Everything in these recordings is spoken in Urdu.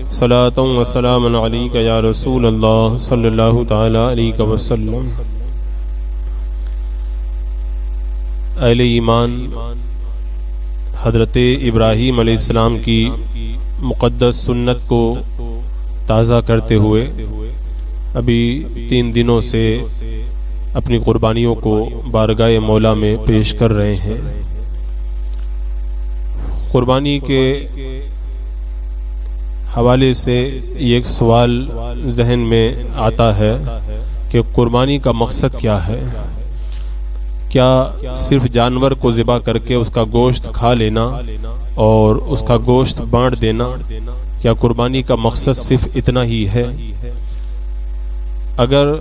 صلاۃ و سلام علیک یا رسول اللہ صلی اللہ تعالی علیہ وسلم۔ اہل ایمان حضرت ابراہیم علیہ السلام کی مقدس سنت کو تازہ کرتے ہوئے ابھی 3 دنوں سے اپنی قربانیوں کو بارگاہ مولا میں پیش کر رہے ہیں۔ قربانی کے حوالے سے یہ ایک سوال ذہن میں آتا ہے کہ قربانی کا مقصد کیا ہے؟ کیا صرف جانور کو ذبح کر کے اس کا گوشت کھا لینا اور اس کا گوشت بانٹ دینا، کیا قربانی کا مقصد صرف اتنا ہی ہے؟ اگر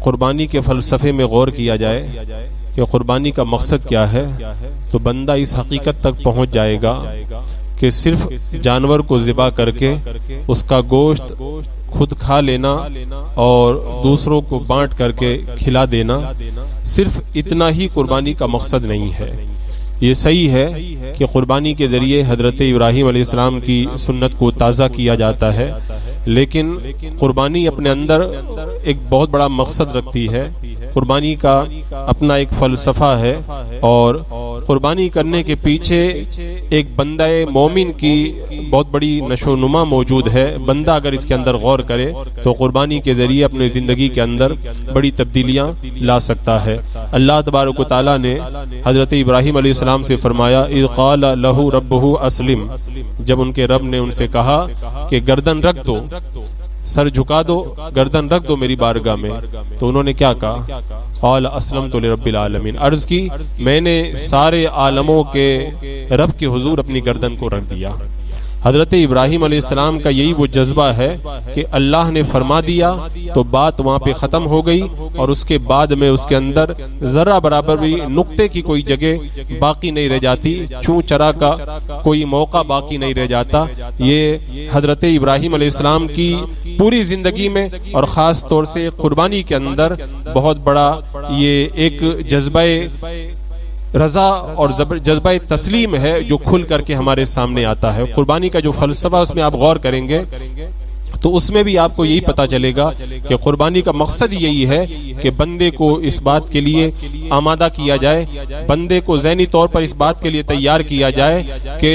قربانی کے فلسفے میں غور کیا جائے کہ قربانی کا مقصد کیا ہے تو بندہ اس حقیقت تک پہنچ جائے گا کہ صرف جانور کو ذبح کر کے اس کا گوشت خود کھا لینا اور دوسروں کو بانٹ کر کے کھلا دینا، صرف اتنا ہی قربانی کا مقصد نہیں ہے۔ یہ صحیح ہے کہ قربانی کے ذریعے حضرت ابراہیم علیہ السلام کی سنت کو تازہ کیا جاتا ہے، لیکن قربانی اپنے اندر ایک بہت بڑا مقصد رکھتی ہے۔ قربانی کا اپنا ایک فلسفہ ہے اور قربانی کرنے کے پیچھے ایک بندہ مومن کی بہت بڑی نشو نما موجود ہے۔ بندہ اگر اس کے اندر غور کرے تو قربانی کے ذریعے اپنے زندگی کے اندر بڑی تبدیلیاں لا سکتا ہے۔ اللہ تبارک و تعالیٰ نے حضرت ابراہیم علیہ السلام سے فرمایا اذ قال لہ ربہ اسلم، جب ان کے رب نے ان سے کہا کہ گردن رکھ دو، سر جھکا دو، گردن رکھ دو میری بارگاہ میں، تو انہوں نے کیا کہا؟ قال اسلمت لرب العالمین، عرض کی میں نے سارے عالموں کے رب کے حضور اپنی گردن کو رکھ دیا۔ حضرت ابراہیم علیہ السلام کا یہی وہ جذبہ ہے کہ اللہ نے فرما دیا تو بات وہاں پہ ختم ہو گئی، اور اس کے بعد میں اس کے اندر ذرہ برابر بھی نقطے کی کوئی جگہ باقی نہیں رہ جاتی، چوں چرا کا کوئی موقع باقی نہیں رہ جاتا۔ یہ حضرت ابراہیم علیہ السلام کی پوری زندگی میں اور خاص طور سے قربانی کے اندر بہت بڑا یہ ایک جذبہ رضا اور جذبہ تسلیم ہے جو کھل کر کے ہمارے سامنے آتا ہے۔ قربانی کا جو فلسفہ اس میں آپ غور کریں گے تو اس میں بھی آپ کو یہی پتا چلے گا کہ قربانی کا مقصد یہی ہے کہ بندے کو اس بات کے لیے آمادہ کیا جائے، بندے کو ذہنی طور پر اس بات کے لیے تیار کیا جائے کہ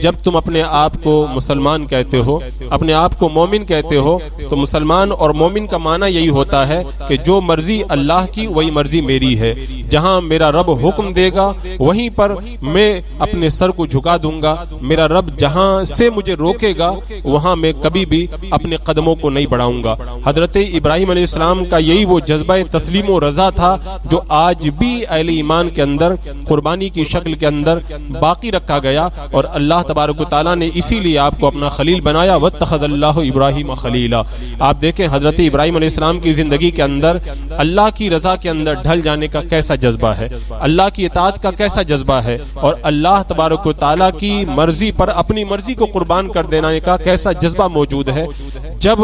جب تم اپنے آپ کو مسلمان کہتے ہو، اپنے آپ کو مومن کہتے ہو، تو مسلمان اور مومن کا معنی یہی ہوتا ہے کہ جو مرضی اللہ کی وہی مرضی میری ہے، جہاں میرا رب حکم دے گا وہیں پر میں اپنے سر کو جھکا دوں گا، میرا رب جہاں سے مجھے روکے گا وہاں میں کبھی بھی اپنے قدموں کو نہیں بڑھاؤں گا۔ حضرت ابراہیم علیہ السلام کا یہی وہ جذبہ تسلیم و رضا تھا جو آج بھی اہل ایمان کے اندر قربانی کی شکل کے اندر باقی رکھا گیا، اور اللہ تبارک و تعالیٰ نے اسی لیے آپ کو اپنا خلیل بنایا۔ واتخذ اللہ ابراہیم خلیلا۔ آپ دیکھیں حضرت ابراہیم علیہ السلام کی زندگی کے اندر اللہ کی رضا کے اندر ڈھل جانے کا کیسا جذبہ ہے، اللہ کی اطاعت کا کیسا جذبہ ہے، اور اللہ تبارک و تعالیٰ کی مرضی پر اپنی مرضی کو قربان کر دینے کا کیسا جذبہ موجود ہے۔ جب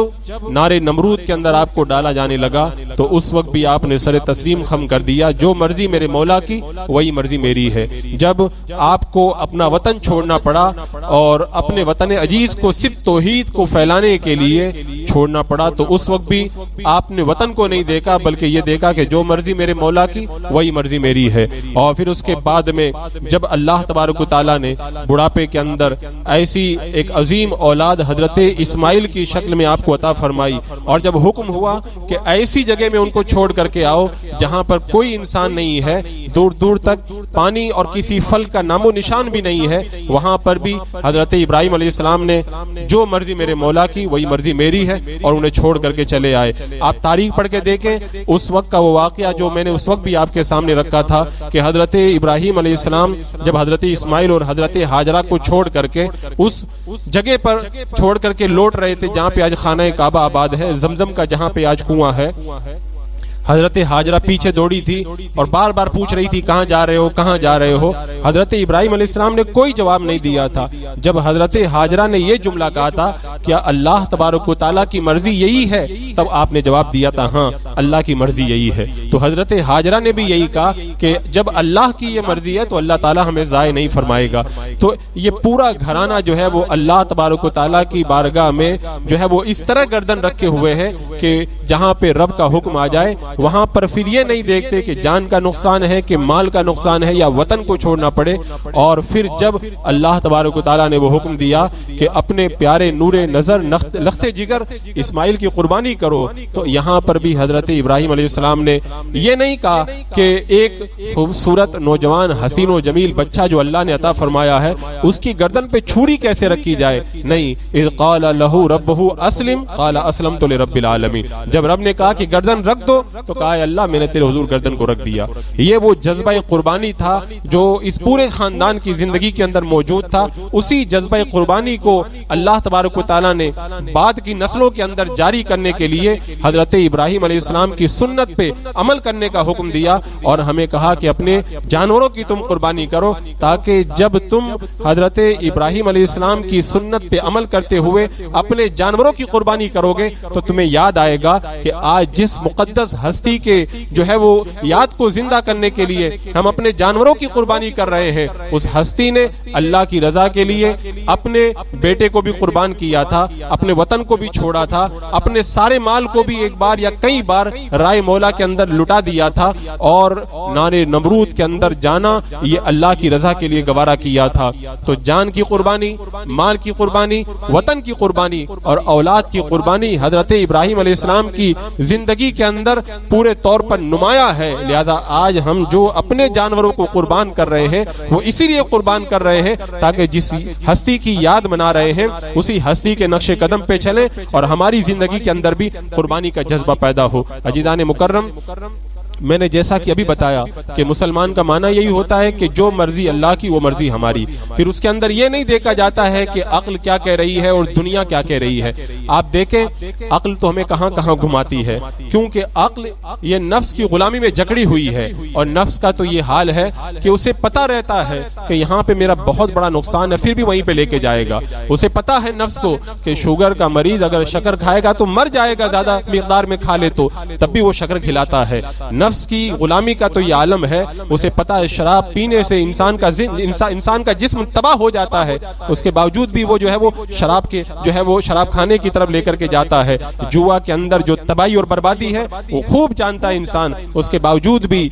نارے نمرود کے اندر آپ کو ڈالا جانے لگا تو اس وقت بھی آپ نے سر تسلیم خم کر دیا، جو مرضی میرے مولا کی وہی مرضی میری ہے۔ جب آپ کو اپنا وطن چھوڑنا پڑا اور اپنے وطن عزیز کو صرف توحید کو پھیلانے کے لیے چھوڑنا پڑا تو اس وقت بھی آپ نے وطن کو نہیں دیکھا بلکہ یہ دیکھا کہ جو مرضی میرے مولا کی وہی مرضی میری ہے۔ اور پھر اس کے بعد میں جب اللہ تبارک و تعالیٰ نے بڑھاپے کے اندر ایسی ایک عظیم اولاد حضرت اسماعیل کی شکل میں آپ کو عطا فرمائی، اور جب حکم ہوا کہ ایسی جگہ میں ان کو چھوڑ کر کے آؤ جہاں پر کوئی انسان نہیں ہے، دور دور تک پانی اور کسی پھل کا نام و نشان بھی نہیں ہے، وہاں پر بھی حضرت ابراہیم علیہ السلام نے جو مرضی میرے مولا کی وہی مرضی میری ہے اور انہیں چھوڑ کر کے چلے آئے۔ آپ تاریخ پڑھ کے دیکھیں اس وقت کا وہ واقعہ جو میں نے اس وقت بھی آپ کے سامنے رکھا تھا کہ حضرت ابراہیم علیہ السلام جب حضرت اسماعیل اور حضرت ہاجرہ کو چھوڑ کر کے اس جگہ پر چھوڑ کر کے لوٹ رہے تھے جہاں پہ آج خانہ کعبہ آباد ہے، زمزم کا جہاں پہ آج کنواں ہے، حضرت ہاجرہ پیچھے دوڑی تھی اور بار بار پوچھ رہی تھی کہاں جا رہے ہو، کہاں جا رہے ہو۔ حضرت ابراہیم علیہ السلام نے کوئی جواب نہیں دیا تھا۔ جب حضرت ہاجرہ نے یہ جملہ کہا تھا کیا اللہ تبارک و تعالیٰ کی مرضی یہی ہے؟ تب آپ نے جواب دیا تھا ہاں اللہ کی مرضی یہی ہے۔ تو حضرت ہاجرہ نے بھی یہی کہا کہ جب اللہ کی یہ مرضی ہے تو اللہ تعالیٰ ہمیں ضائع نہیں فرمائے گا۔ تو یہ پورا گھرانہ جو ہے وہ اللہ تبارک و تعالیٰ کی بارگاہ میں جو ہے وہ اس طرح گردن رکھے ہوئے ہے کہ جہاں پہ رب کا حکم آ جائے وہاں پر پھر یہ نہیں دیکھتے کہ جان کا نقصان ہے کہ مال کا نقصان ہے یا وطن کو چھوڑنا پڑے۔ اور پھر جب اللہ تبارک و تعالیٰ نے وہ حکم دیا کہ اپنے پیارے نور نظر لخت جگر اسماعیل کی قربانی کرو، تو یہاں پر بھی حضرت ابراہیم علیہ السلام نے یہ نہیں کہا کہ ایک خوبصورت نوجوان حسین و جمیل بچہ جو اللہ نے عطا فرمایا ہے اس کی گردن پہ چھری کیسے رکھی جائے، نہیں، اذ قال لہ ربہ اسلم قال اسلمت لرب العالمین، جب رب نے کہا کہ گردن رکھ دو تو کہا اللہ میں نے تیرے حضور گردن کو رکھ دیا۔ یہ وہ جذبہ قربانی تھا جو اس پورے خاندان کی زندگی کے اندر موجود تھا، اسی جذبہ قربانی کو اللہ تبارک و تعالیٰ نے بعد کی نسلوں کے اندر جاری کرنے کے لیے حضرت ابراہیم علیہ السلام کی سنت پہ عمل کرنے کا حکم دیا اور ہمیں کہا کہ اپنے جانوروں کی تم قربانی کرو، تاکہ جب تم حضرت ابراہیم علیہ السلام کی سنت پہ عمل کرتے ہوئے اپنے جانوروں کی قربانی کرو گے تو تمہیں یاد آئے گا کہ آج جس مقدس ہستی کے جو ہے وہ یاد کو زندہ کرنے کے لیے ہم اپنے جانوروں کی قربانی کر رہے ہیں، اس ہستی نے اللہ کی رضا کے لیے اپنے بیٹے کو بھی قربان کیا تھا، اپنے وطن کو بھی چھوڑا تھا، اپنے سارے مال کو بھی ایک بار یا کئی بار رائے مولا کے اندر لٹا دیا تھا اور نارے نمرود کے اندر جانا یہ اللہ کی رضا کے لیے گوارا کیا تھا۔ تو جان کی قربانی، مال کی قربانی، وطن کی قربانی اور اولاد کی قربانی حضرت ابراہیم علیہ السلام کی زندگی کے اندر پورے طور پر نمایاں ہے۔ لہذا آج ہم جو اپنے جانوروں کو قربان کر رہے ہیں وہ اسی لیے قربان کر رہے ہیں تاکہ جس ہستی کی یاد منا رہے ہیں اسی ہستی کے نقش قدم پہ چلیں اور ہماری زندگی کے اندر بھی قربانی کا جذبہ پیدا ہو۔ عزیزان مکرم، میں نے جیسا کہ ابھی بتایا کہ مسلمان کا معنی یہی ہوتا ہے کہ جو مرضی اللہ کی وہ مرضی ہماری، پھر اس کے اندر یہ نہیں دیکھا جاتا ہے کہ عقل کیا کہہ رہی ہے اور دنیا کیا کہہ رہی ہے۔ آپ دیکھیں عقل تو ہمیں کہاں کہاں گھماتی ہے، کیونکہ عقل یہ نفس کی غلامی میں جکڑی ہوئی ہے اور نفس کا تو یہ حال ہے کہ اسے پتا رہتا ہے کہ یہاں پہ میرا بہت بڑا نقصان ہے، پھر بھی وہیں پہ لے کے جائے گا۔ اسے پتا ہے نفس کو کہ شوگر کا مریض اگر شکر کھائے گا تو مر جائے گا، زیادہ مقدار میں کھا لے تو تب بھی وہ شکر کھلاتا ہے۔ نفس کی غلامی کا تو یہ عالم ہے، اسے پتا ہے شراب پینے سے انسان کا جسم تباہ ہو جاتا ہے، اس کے باوجود بھی وہ جو ہے وہ شراب کے جو ہے وہ شراب کھانے کی طرف لے کر کے جاتا ہے۔ جوا کے اندر جو تباہی اور بربادی ہے وہ خوب جانتا ہے انسان، اس کے باوجود بھی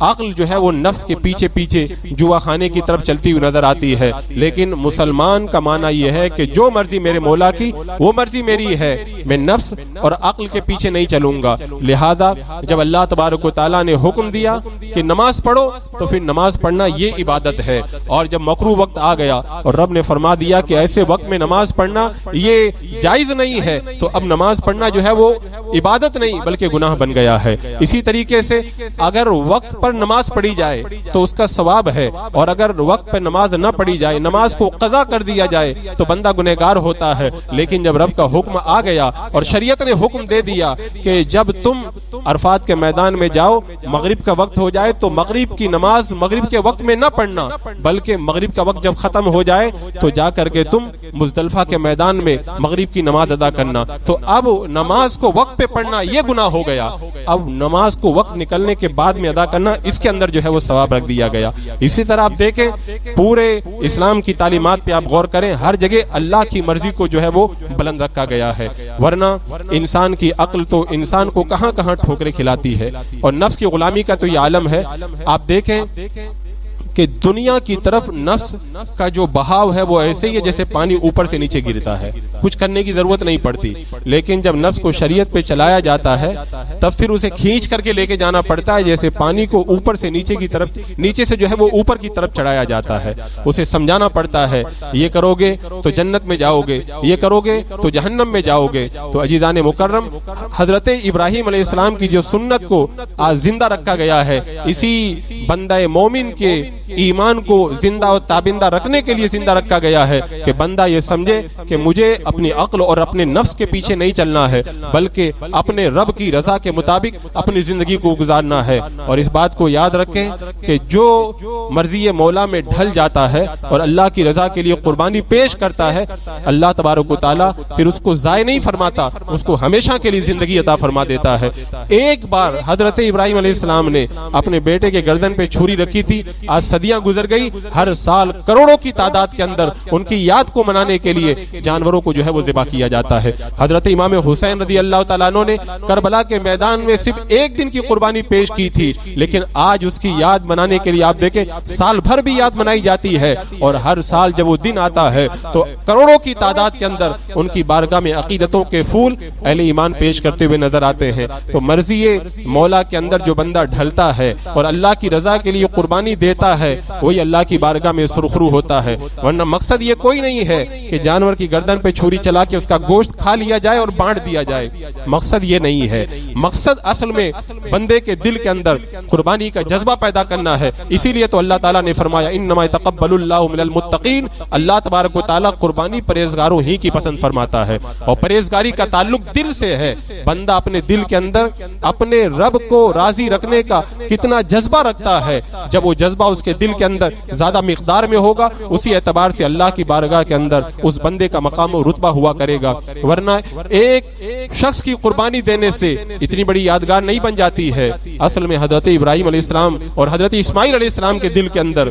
عقل جو ہے وہ نفس کے پیچھے پیچھے جوا کھانے کی طرف چلتی ہوئی نظر آتی ہے۔ لیکن مسلمان کا معنی یہ ہے کہ جو مرضی میرے مولا کی وہ مرضی میری ہے، میں نفس اور عقل کے پیچھے نہیں چلوں گا۔ لہذا جب اللہ تبارک و تعالیٰ نے حکم دیا کہ نماز پڑھو تو پھر نماز پڑھنا یہ عبادت ہے، اور جب مکروہ وقت آ گیا اور رب نے فرما دیا کہ ایسے وقت میں نماز پڑھنا یہ جائز نہیں ہے، تو اب نماز پڑھنا جو ہے وہ عبادت نہیں بلکہ گناہ بن گیا ہے۔ اسی طریقے سے اگر وقت پر نماز پڑھی جائے تو اس کا ثواب ہے، اور اگر وقت پر نماز نہ پڑھی جائے، نماز کو قضا کر دیا جائے تو بندہ گنہگار ہوتا ہے۔ لیکن جب رب کا حکم آ گیا اور شریعت نے حکم دے دیا کہ جب تم عرفات کے میدان میں جاؤ مغرب کا وقت ہو جائے تو مغرب کی نماز مغرب کے وقت میں نہ پڑھنا، بلکہ مغرب کا وقت جب ختم ہو جائے تو جا کر کے تم مزدلفہ کے میدان میں مغرب کی نماز ادا کرنا۔ تو اب نماز کو وقت پہ پڑھنا یہ گناہ ہو گیا، اب نماز کو وقت نکلنے کے بعد میں ادا کرنا اس کے اندر جو ہے وہ ثواب رکھ دیا گیا۔ اسی طرح آپ دیکھیں پورے اسلام کی تعلیمات پہ آپ غور کریں، ہر جگہ اللہ کی مرضی کو جو ہے وہ بلند رکھا گیا ہے، ورنہ انسان کی عقل تو انسان کو کہاں کہاں ٹھوکریں کھلاتی ہے، اور نفس کی غلامی کا تو یہ عالم ہے۔ آپ دیکھیں کہ دنیا کی طرف نفس کا جو بہاؤ ہے وہ ایسے ہی ہے جیسے پانی اوپر سے نیچے گرتا ہے، کچھ کرنے کی ضرورت نہیں پڑتی۔ لیکن جب نفس کو شریعت پہ چلایا جاتا ہے تب پھر اسے کھینچ کر کے لے کے جانا پڑتا ہے، جیسے پانی کو اوپر سے نیچے کی طرف، نیچے سے جو ہے وہ اوپر کی طرف چڑھایا جاتا ہے۔ اسے سمجھانا پڑتا ہے یہ کرو گے تو جنت میں جاؤ گے، یہ کرو گے تو جہنم میں جاؤ گے۔ تو عزیزان مکرم، حضرت ابراہیم علیہ السلام کی جو سنت کو آج زندہ رکھا گیا ہے، اسی بندہ مومن کے ایمان کو زندہ اور تابندہ رکھنے کے لیے زندہ رکھا گیا ہے کہ بندہ یہ سمجھے کہ مجھے اپنی عقل اور اپنے نفس کے پیچھے نہیں چلنا ہے بلکہ اپنے رب کی رضا کے مطابق اپنی زندگی کو گزارنا ہے. اور اس بات کو یاد رکھیں کہ جو مرضی مولا میں ڈھل جاتا ہے اور اللہ کی رضا کے لیے قربانی پیش کرتا ہے, اللہ تبارک و تعالیٰ پھر اس کو ضائع نہیں فرماتا, اس کو ہمیشہ کے لیے زندگی عطا فرما دیتا ہے. ایک بار حضرت ابراہیم علیہ السلام نے اپنے بیٹے کے گردن پہ چھری رکھی تھی, آج صدیاں گزر گئی, ہر سال کروڑوں کی تعداد کے اندر ان کی یاد کو منانے کے لیے جانوروں کو جو ہے وہ ذبح کیا جاتا ہے. حضرت امام حسین رضی اللہ تعالیٰ عنہ نے کربلا کے میدان میں صرف ایک دن کی قربانی پیش کی تھی, لیکن آج اس کی یاد منانے کے لیے آپ دیکھیں سال بھر بھی یاد منائی جاتی ہے, اور ہر سال جب وہ دن آتا ہے تو کروڑوں کی تعداد کے اندر ان کی بارگاہ میں عقیدتوں کے پھول اہل ایمان پیش کرتے ہوئے نظر آتے ہیں. تو مرضی مولا کے اندر جو بندہ ڈھلتا ہے اور اللہ کی رضا کے لیے قربانی دیتا ہے وہی اللہ کی بارگاہ میں سرخرو ہوتا ہے. ورنہ مقصد یہ کوئی نہیں ہے کہ جانور کی گردن پہ چھری چلا کے اس کا گوشت کھا لیا جائے اور بانٹ دیا جائے, مقصد یہ نہیں ہے. مقصد اصل میں بندے کے دل کے اندر قربانی کا جذبہ پیدا کرنا ہے. اسی لیے تو اللہ تعالیٰ نے فرمایا انما یتقبل اللہ من المتقین, اللہ تبارک و تعالیٰ قربانی پرہیزگاروں ہی کی پسند فرماتا ہے, اور پرہیزگاری کا تعلق دل سے ہے. بندہ اپنے دل کے اندر اپنے رب کو راضی رکھنے کا کتنا جذبہ رکھتا ہے, جب وہ جذبہ اس کے دل کے اندر زیادہ مقدار میں ہوگا اسی اعتبار سے اللہ کی بارگاہ کے اندر اس بندے کا مقام و رتبہ ہوا کرے گا. ورنہ ایک شخص کی قربانی دینے سے اتنی بڑی یادگار نہیں بن جاتی ہے. اصل میں حضرت ابراہیم علیہ السلام اور حضرت اسماعیل علیہ السلام کے دل کے اندر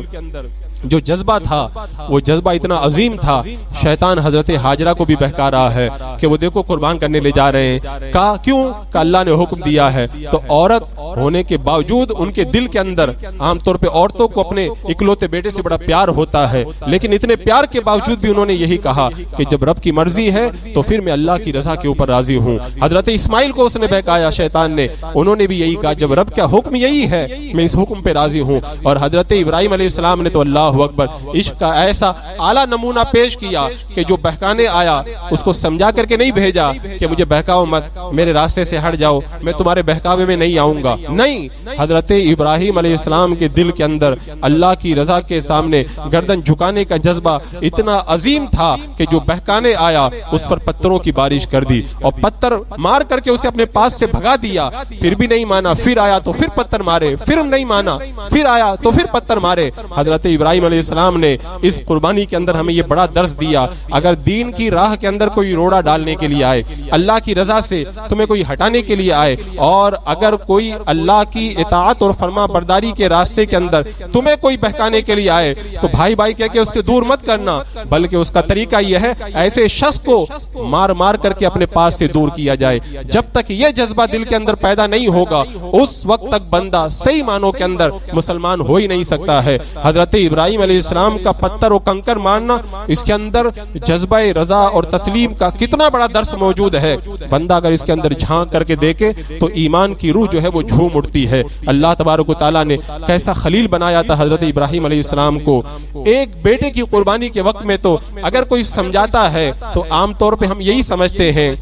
جو جذبہ تھا وہ جذبہ اتنا عظیم تھا, شیطان حضرت ہاجرہ کو بھی بہکا رہا ہے کہ وہ دیکھو قربان کرنے لے جا رہے ہیں. کہا کیوں؟ کہ اللہ نے حکم دیا ہے. تو عورت ہونے کے باوجود ان کے دل کے اندر عام طور پہ عورتوں کو اپنے اکلوتے بیٹے سے بڑا پیار ہوتا ہے, لیکن اتنے پیار کے باوجود بھی انہوں نے یہی کہا کہ جب رب کی مرضی ہے تو پھر میں اللہ کی رضا کے اوپر راضی ہوں. حضرت اسماعیل کو اس نے بہکایا شیطان نے, انہوں نے بھی یہی کہا جب رب کا حکم یہی ہے میں اس حکم پہ راضی ہوں. اور حضرت ابراہیم علیہ السلام نے تو اللہ اکبر عشق کا ایسا اعلیٰ نمونہ پیش کیا کہ جو بہکانے آیا اس کو سمجھا کر کے نہیں بھیجا کہ مجھے بہکاؤ مت, میرے راستے سے ہٹ جاؤ, میں تمہارے بہکاوے میں نہیں آؤں گا. نہیں, حضرت ابراہیم علیہ السلام کے دل کے اندر اللہ کی رضا کے سامنے گردن جھکانے کا جذبہ اتنا عظیم تھا کہ جو بہکانے آیا اس پر پتھروں کی بارش کر دی اور پتھر مار کر کے اسے اپنے پاس سے بھگا دیا. پھر بھی نہیں مانا, پھر آیا تو پھر پتھر مارے, پھر نہیں مانا, پھر آیا تو پھر پتھر مارے. حضرت ابراہیم علیہ السلام نے اس قربانی کے اندر ہمیں یہ بڑا درس دیا, اگر دین کی راہ کے اندر کوئی روڑا ڈالنے کے لیے آئے, اللہ کی رضا سے تمہیں کوئی ہٹانے کے لیے آئے, اور اگر کوئی اللہ کی اطاعت اور فرما برداری کے راستے کے اندر تمہیں کوئی بہکانے کے لیے آئے تو بھائی بھائی کہہ کے اس کے دور مت کرنا, بلکہ اس کا طریقہ یہ ہے ایسے شخص کو مار مار کر کے اپنے پاس سے دور کیا جائے. جب تک یہ جذبہ دل کے اندر پیدا نہیں ہوگا اس وقت تک بندہ صحیح معنوں کے اندر مسلمان ہو ہی نہیں سکتا ہے. حضرت ابراہیم علیہ السلام کا پتھر و کنکر مارنا, اس کے اندر جذبہ رضا اور تسلیم کا کتنا بڑا درس موجود ہے. بندہ اگر اس کے اندر جھانک کر کے دیکھے تو ایمان کی روح جو ہے وہ جھوم اٹھتی ہے. اللہ تبارک و تعالیٰ نے کیسا خلیل بنایا تھا حضرت ابراہیم علیہ السلام کو. ایک بیٹے کی قربانی کے وقت میں تو اگر کوئی سمجھاتا ہے تو عام طور پہ ہم یہی سمجھتے ہیں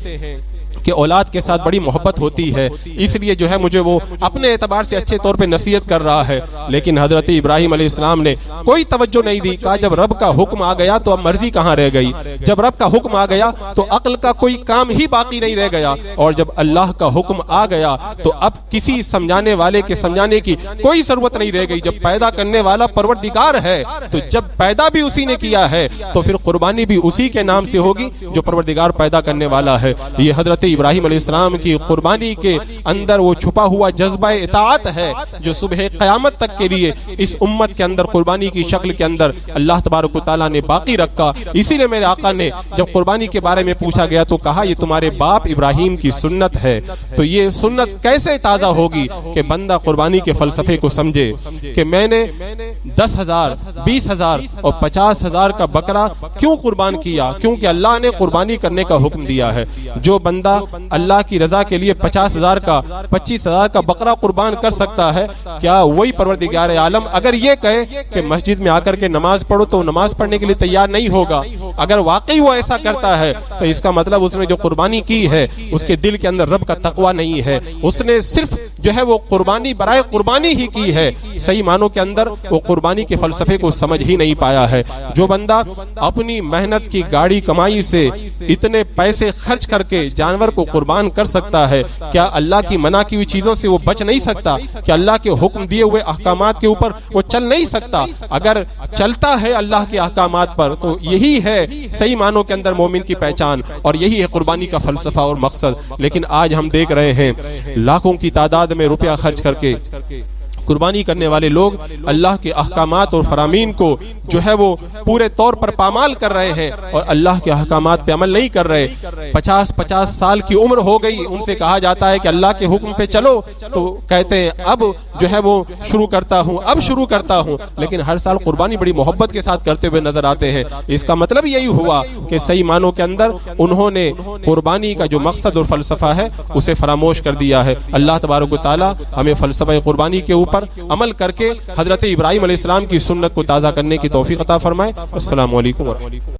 کہ اولاد کے ساتھ بڑی محبت ہوتی ہے, اس لیے جو ہے مجھے وہ اپنے اعتبار سے اچھے طور پہ نصیحت کر رہا ہے. لیکن حضرت ابراہیم علیہ السلام نے کوئی توجہ نہیں دی. کہا جب رب کا حکم آ گیا تو اب مرضی کہاں رہ گئی, جب رب کا حکم آ گیا تو عقل کا کوئی کام ہی باقی نہیں رہ گیا, اور جب اللہ کا حکم آ گیا تو اب کسی سمجھانے والے کے سمجھانے کی کوئی ضرورت نہیں رہ گئی. جب پیدا کرنے والا پروردگار ہے تو جب پیدا بھی اسی نے کیا ہے تو پھر قربانی بھی اسی کے نام سے ہوگی جو پروردگار پیدا کرنے والا ہے. یہ حضرت ابراہیم علیہ السلام کی قربانی کے اندر وہ چھپا ہوا جذبہ اطاعت ہے جو صبح قیامت تک کے لیے اس امت کے اندر قربانی کی شکل کے اندر اللہ تبارک و تعالیٰ نے باقی رکھا. اسی لیے میرے آقا نے جب قربانی کے بارے میں پوچھا گیا تو کہا یہ تمہارے باپ ابراہیم کی سنت ہے. تو یہ سنت کیسے تازہ ہوگی کہ بندہ قربانی کے فلسفے کو سمجھے کہ میں نے 10,000 20,000 اور 50,000 کا بکرا کیوں قربان کیا, کیونکہ اللہ نے قربانی کرنے کا حکم دیا ہے. جو بندہ اللہ کی رضا کے لیے 50,000 کا 25,000 کا بکرا قربان کر سکتا ہے, کیا وہی پروردگار عالم اگر یہ کہے کہ مسجد میں آ کر کے نماز پڑھو تو نماز پڑھنے کے لیے تیار نہیں ہوگا؟ اگر واقعی وہ ایسا کرتا ہے تو اس کا مطلب اس نے جو قربانی کی ہے اس کے دل کے اندر رب کا تقوی نہیں ہے, اس نے صرف جو ہے وہ قربانی برائے قربانی ہی کی ہے، صحیح معنوں کے اندر وہ قربانی کے فلسفے کو سمجھ ہی نہیں پایا ہے۔ جو بندہ اپنی محنت کی گاڑی کمائی سے اتنے پیسے خرچ کر کے جانور کو قربان کر سکتا ہے، کیا اللہ کی منع کی ہوئی چیزوں سے وہ بچ نہیں سکتا؟ کیا اللہ کے حکم دیے ہوئے احکامات کے اوپر وہ چل نہیں سکتا؟ اگر چلتا ہے اللہ کے احکامات پر تو یہی ہے صحیح معنوں کے اندر مومن کی پہچان، اور یہی ہے قربانی کا فلسفہ اور مقصد۔ لیکن آج ہم دیکھ رہے ہیں لاکھوں کی تعداد میں روپیہ خرچ کر کے قربانی کرنے والے لوگ اللہ کے احکامات اور فرامین کو جو ہے وہ پورے طور پر پامال کر رہے ہیں اور اللہ کے احکامات پہ عمل نہیں کر رہے۔ 50 سال کی عمر ہو گئی، ان سے کہا جاتا ہے کہ اللہ کے حکم پہ چلو تو کہتے ہیں اب جو ہے وہ شروع کرتا ہوں، لیکن ہر سال قربانی بڑی محبت کے ساتھ کرتے ہوئے نظر آتے ہیں۔ اس کا مطلب یہی ہوا کہ صحیح معنوں کے اندر انہوں نے قربانی کا جو مقصد اور فلسفہ ہے اسے فراموش کر دیا ہے۔ اللہ تبارک و تعالی ہمیں فلسفہ قربانی کے اوپر عمل کر کے حضرت ابراہیم علیہ السلام کی سنت کو تازہ کرنے کی توفیق عطا فرمائے۔ السلام علیکم ورحمۃ اللہ۔